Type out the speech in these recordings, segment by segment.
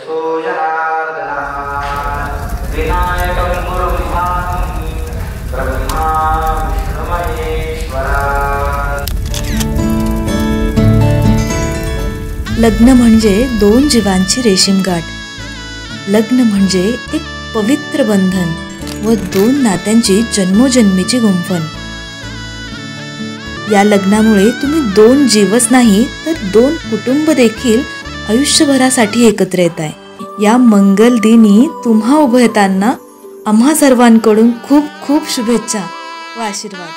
यशो जनार्दनः विनायकं गुरुमिहामि ब्रह्मा विष्णु महेश्वरा। लग्न म्हणजे दोन जीवांची रेशीमगाठ. लग्न म्हणजे एक पवित्र बंधन व दोन नात्यांची जन्मोजन्मीची गुंफण. या लग्नामुळे तुम्ही दोन जीवच नाही तर दोन कुटुंब देखील आयुष्यभरासाठी एकत्र येताय. या मंगल दिनी तुम्हा उभयतांना आम्हा सर्वांकडून खूप खूप शुभेच्छा व आशीर्वाद.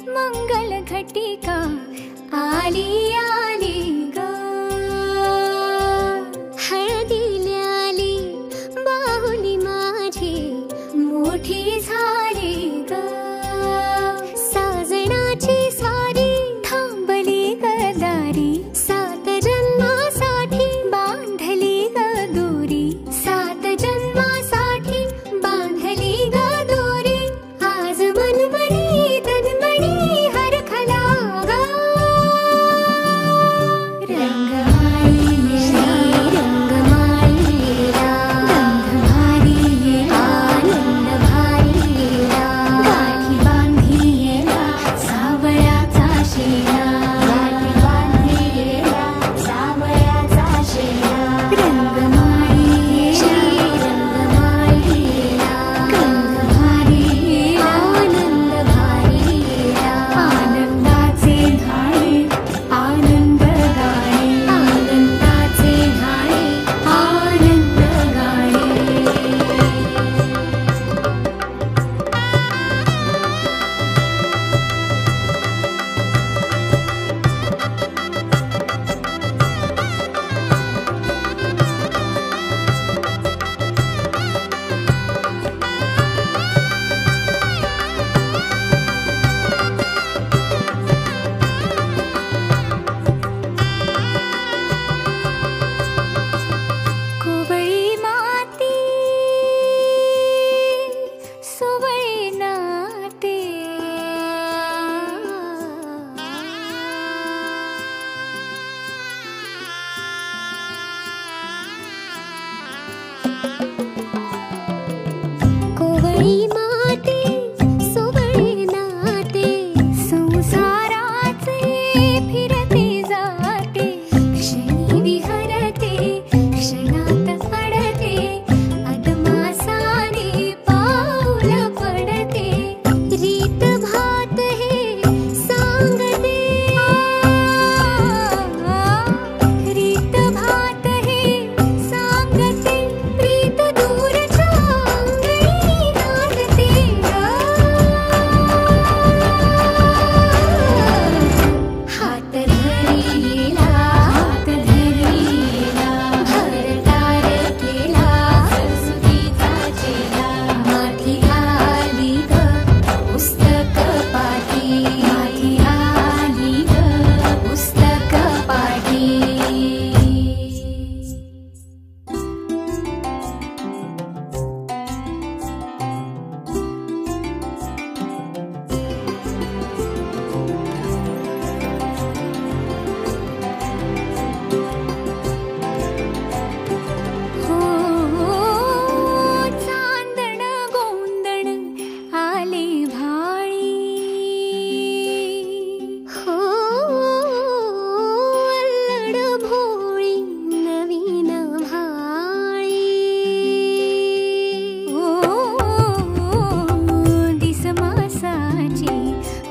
मंगल घटिका आली आली ग, हळदीला आली बाहुली माझी मोठी झाली ग, साजणाची स्वारी थांबली गदारी, सात जन्मासाठी बांधली ग दोरी, सात जन्मासाठी बांधली ग दोरी, आज मनमनी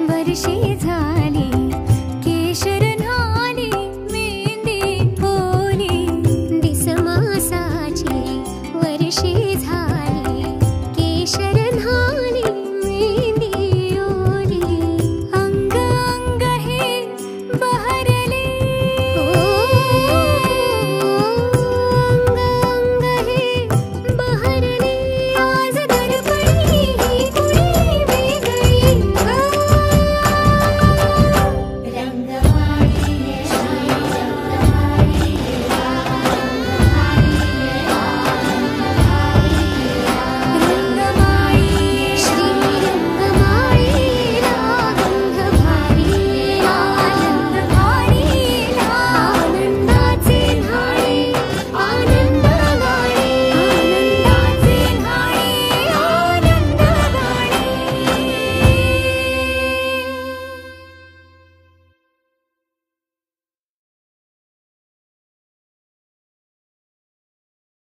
वर्षी झाली